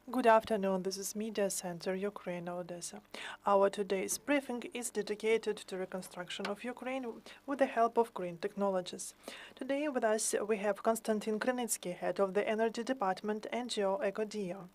Good afternoon. This is Media Center, Ukraine, Odessa. Our today's briefing is dedicated to reconstruction of Ukraine with the help of green technologies. Today with us we have Kostyantyn Krynytskyi, head of the Energy Department, NGO Ekodiya.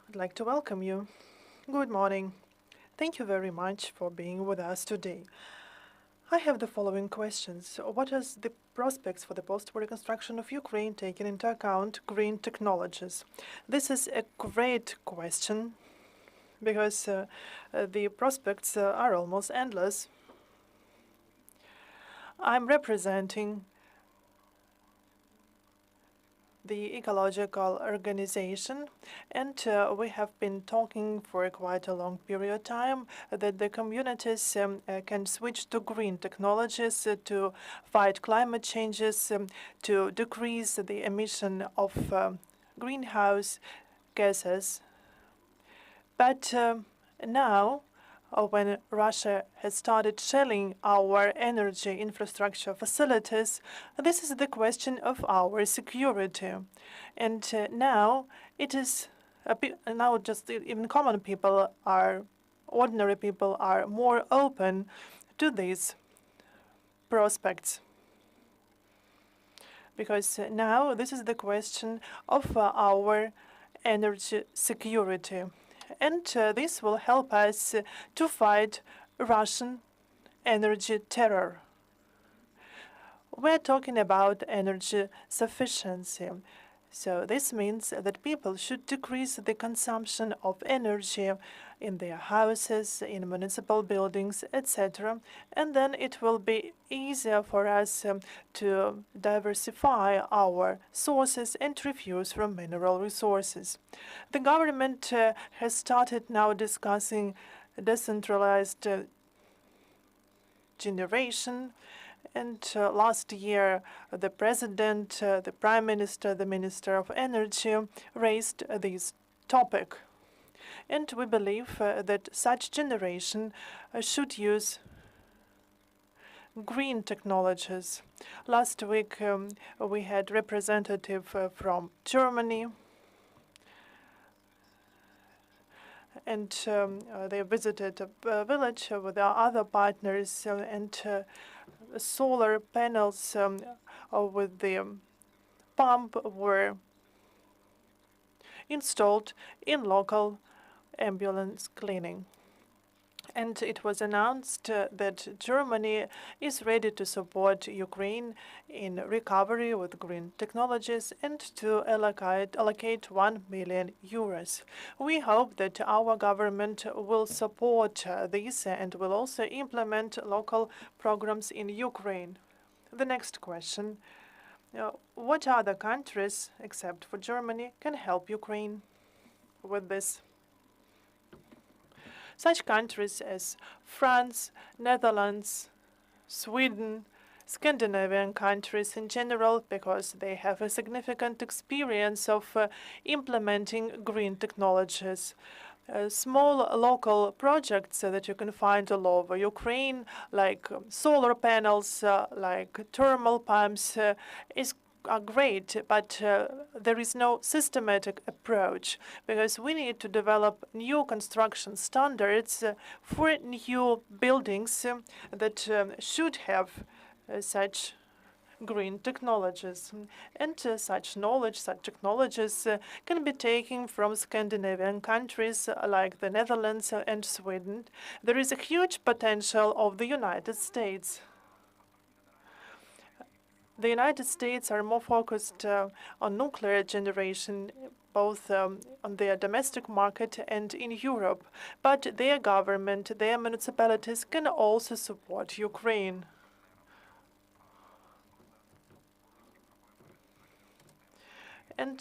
I'd like to welcome you. Good morning. Thank you very much for being with us today. I have the following questions. What are the prospects for the post-war reconstruction of Ukraine, taking into account green technologies? This is a great question because the prospects are almost endless. I'm representing the ecological organization, and we have been talking for quite a long period of time that the communities can switch to green technologies to fight climate changes, to decrease the emission of greenhouse gases. But now, when Russia has started shelling our energy infrastructure facilities, this is the question of our security. And now it is now just even common people are, ordinary people are more open to these prospects. Because now this is the question of our energy security. And this will help us to fight Russian energy terror. We're talking about energy sufficiency. So this means that people should decrease the consumption of energy in their houses, in municipal buildings, etc. And then it will be easier for us to diversify our sources and refuse from mineral resources. The government has started now discussing decentralized generation. And last year, the president, the prime minister, the minister of energy raised this topic. And we believe that such generation should use green technologies. Last week, we had representative from Germany, and they visited a village with our other partners, and solar panels with the pump were installed in local ambulance cleaning. And it was announced that Germany is ready to support Ukraine in recovery with green technologies and to allocate 1 million euros. We hope that our government will support this and will also implement local programs in Ukraine. The next question. What other countries, except for Germany, can help Ukraine with this? Such countries as France, Netherlands, Sweden, Scandinavian countries in general, because they have a significant experience of implementing green technologies. Small local projects that you can find all over Ukraine, like solar panels, like thermal pumps, are great, but there is no systematic approach because we need to develop new construction standards for new buildings that should have such green technologies. And such knowledge, such technologies can be taken from Scandinavian countries like the Netherlands and Sweden. There is a huge potential of the United States. The United States are more focused on nuclear generation, both on their domestic market and in Europe. But their government, their municipalities can also support Ukraine. And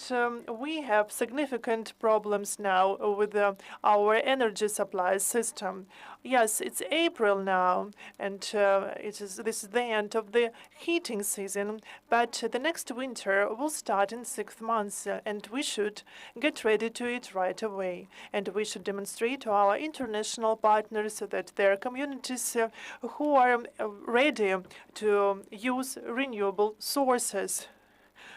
we have significant problems now with our energy supply system. Yes, it's April now, and this is the end of the heating season, but the next winter will start in 6 months, and we should get ready to it right away. And we should demonstrate to our international partners that there are communities who are ready to use renewable sources.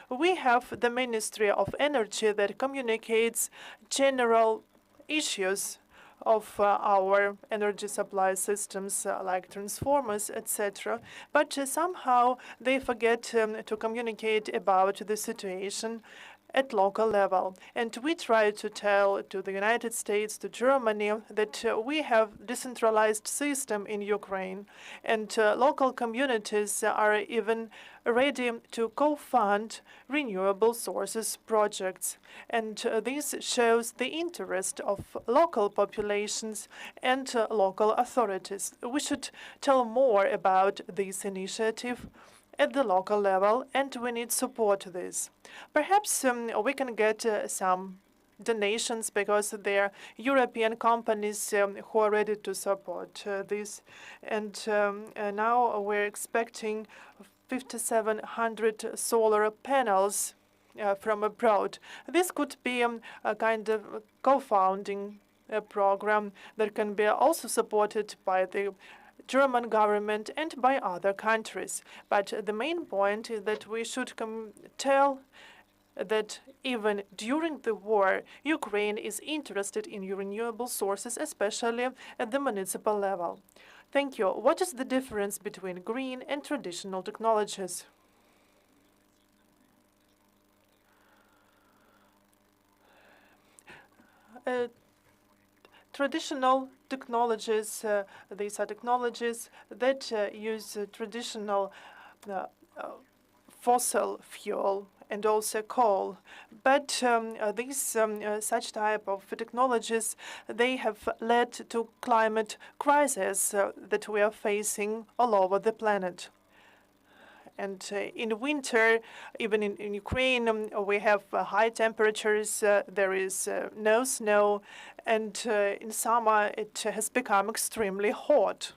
We have the Ministry of Energy that communicates general issues of our energy supply systems, like transformers, etc. But somehow they forget to communicate about the situation at local level. And we try to tell to the United States, to Germany, that we have decentralized system in Ukraine, and local communities are even ready to co-fund renewable sources projects. And this shows the interest of local populations and local authorities. We should tell more about this initiative at the local level, and we need support to this. Perhaps we can get some donations because there are European companies who are ready to support this. And now we're expecting 5,700 solar panels from abroad. This could be a kind of co-founding program that can be also supported by the German government and by other countries. But the main point is that we should tell that even during the war, Ukraine is interested in renewable sources, especially at the municipal level. Thank you. What is the difference between green and traditional technologies? Traditional technologies, these are technologies that use traditional fossil fuel and also coal. But these such type of technologies, they have led to climate crisis that we are facing all over the planet. And in winter, even in Ukraine, we have high temperatures, there is no snow, and in summer it has become extremely hot.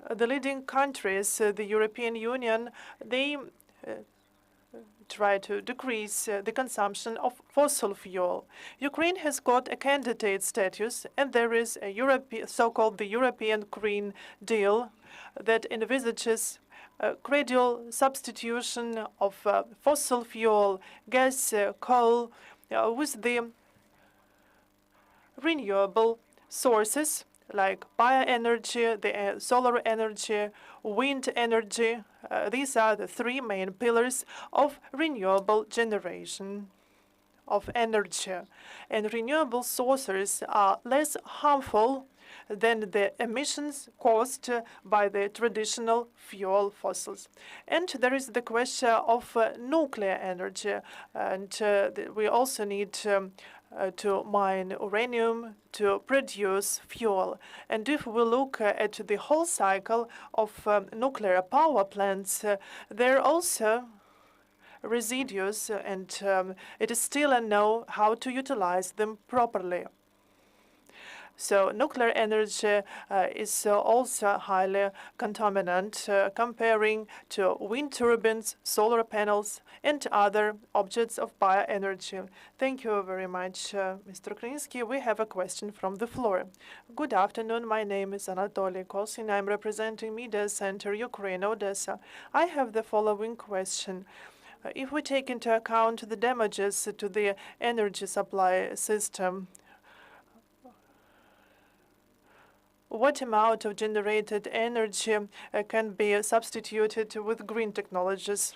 The leading countries, the European Union, they try to decrease the consumption of fossil fuel. Ukraine has got a candidate status, and there is a so-called the European Green Deal that envisages gradual substitution of fossil fuel, gas, coal, with the renewable sources like bioenergy, the solar energy, wind energy. These are the three main pillars of renewable generation of energy. And renewable sources are less harmful than the emissions caused by the traditional fuel fossils. And there is the question of nuclear energy. And we also need to mine uranium to produce fuel. And if we look at the whole cycle of nuclear power plants, there are also residues, and it is still unknown how to utilize them properly. So nuclear energy is also highly contaminant comparing to wind turbines, solar panels, and other objects of bioenergy. Thank you very much, Mr. Krynytskyi. We have a question from the floor. Good afternoon. My name is Anatoly Kosin. I'm representing Media Center Ukraine, Odessa. I have the following question. If we take into account the damages to the energy supply system, what amount of generated energy can be substituted with green technologies?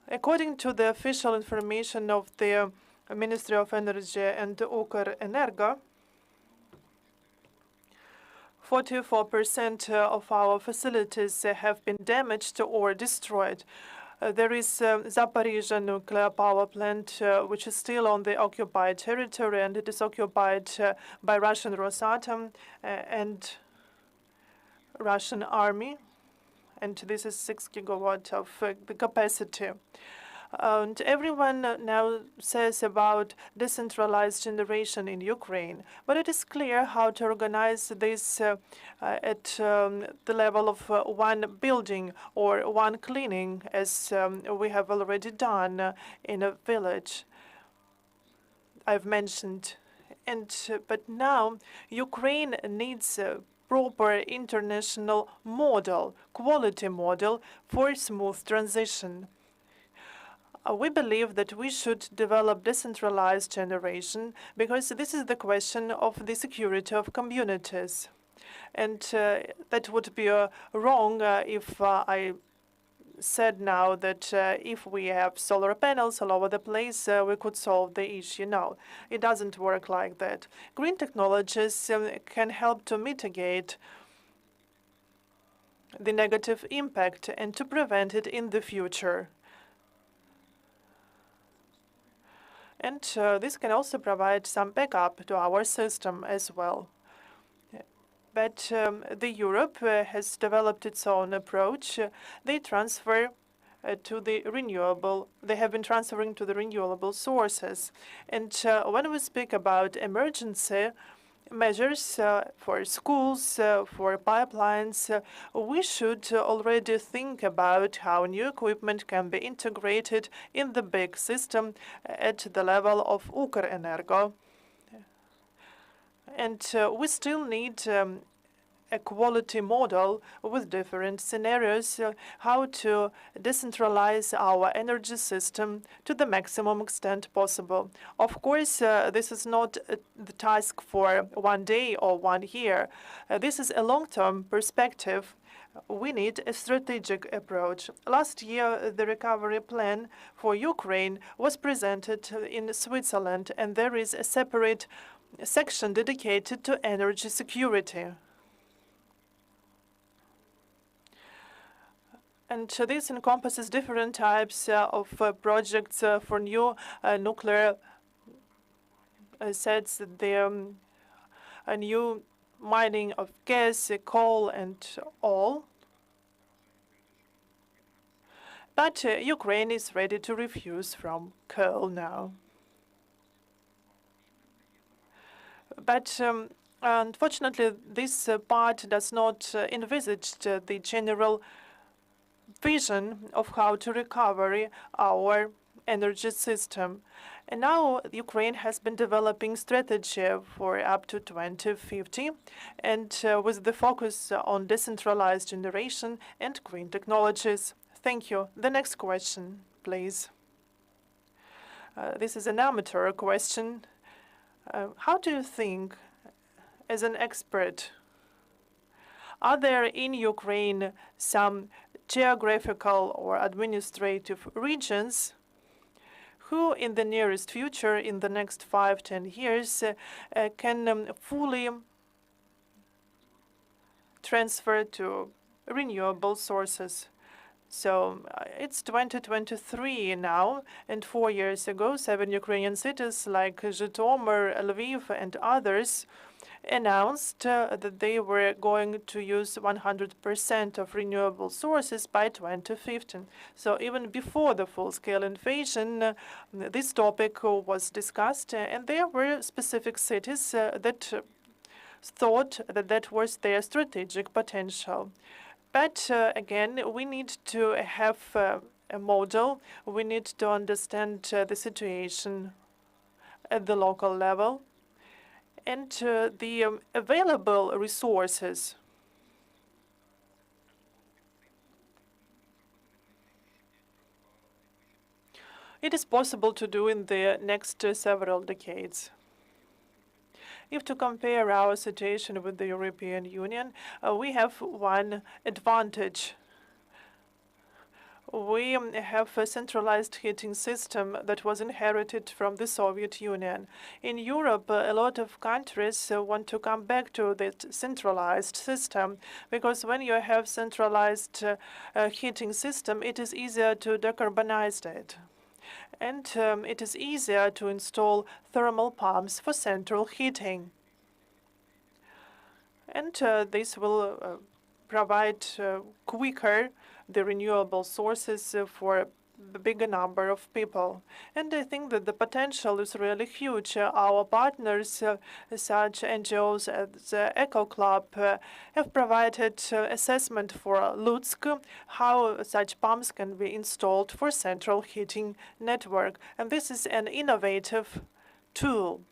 According to the official information of the Ministry of Energy and Ukrenergo, 44% of our facilities have been damaged or destroyed. There is Zaporizhzhia nuclear power plant, which is still on the occupied territory, and it is occupied by Russian Rosatom and Russian army. And this is 6 gigawatts of the capacity. And everyone now says about decentralized generation in Ukraine, but it is clear how to organize this at the level of one building or one cleaning, as we have already done in a village I've mentioned. And but now Ukraine needs proper international model, quality model for smooth transition. We believe that we should develop decentralized generation because this is the question of the security of communities. And that would be wrong if I said now that if we have solar panels all over the place, we could solve the issue. No, it doesn't work like that. Green technologies can help to mitigate the negative impact and to prevent it in the future. And this can also provide some backup to our system as well. But the Europe has developed its own approach. They transfer to the renewable. They have been transferring to the renewable sources. And when we speak about emergency measures for schools, for pipelines, we should already think about how new equipment can be integrated in the big system at the level of Ukrenergo. And we still need a quality model with different scenarios, how to decentralize our energy system to the maximum extent possible. Of course, this is not the task for one day or 1 year. This is a long-term perspective. We need a strategic approach. Last year, the recovery plan for Ukraine was presented in Switzerland, and there is a separate section dedicated to energy security. And this encompasses different types of projects for new nuclear assets, the new mining of gas, coal, and all. But Ukraine is ready to refuse from coal now. But unfortunately, this part does not envisage the general vision of how to recover our energy system. And now Ukraine has been developing strategy for up to 2050, and with the focus on decentralized generation and green technologies. Thank you. The next question, please. This is an amateur question. How do you think, as an expert, are there in Ukraine some geographical or administrative regions who in the nearest future, in the next 5-10 years, can fully transfer to renewable sources? So it's 2023 now, and 4 years ago, 7 Ukrainian cities like Zhytomyr, Lviv, and others announced that they were going to use 100% of renewable sources by 2015. So even before the full-scale invasion, this topic was discussed, and there were specific cities that thought that that was their strategic potential. But again, we need to have a model. We need to understand the situation at the local level and the available resources. It is possible to do in the next several decades. If to compare our situation with the European Union, we have one advantage. We have a centralized heating system that was inherited from the Soviet Union. In Europe, a lot of countries want to come back to that centralized system, because when you have centralized heating system, it is easier to decarbonize it. And it is easier to install thermal pumps for central heating. And this will provide quicker the renewable sources for a bigger number of people. And I think that the potential is really huge. Our partners, such NGOs as Eco Club, have provided assessment for Lutsk, how such pumps can be installed for central heating network. And this is an innovative tool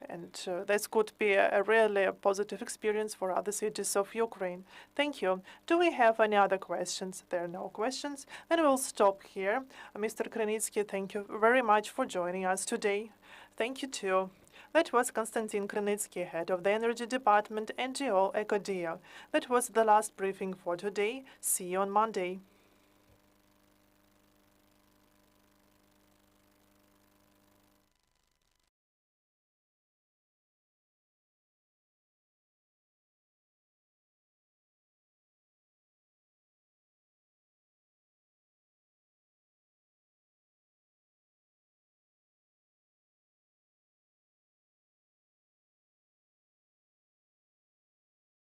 And this could be a really positive experience for other cities of Ukraine. Thank you. Do we have any other questions? There are no questions. Then we'll stop here. Mr. Krynytskyi, thank you very much for joining us today. Thank you too. That was Kostyantyn Krynytskyi, head of the Energy Department, NGO Ekodiya. That was the last briefing for today. See you on Monday.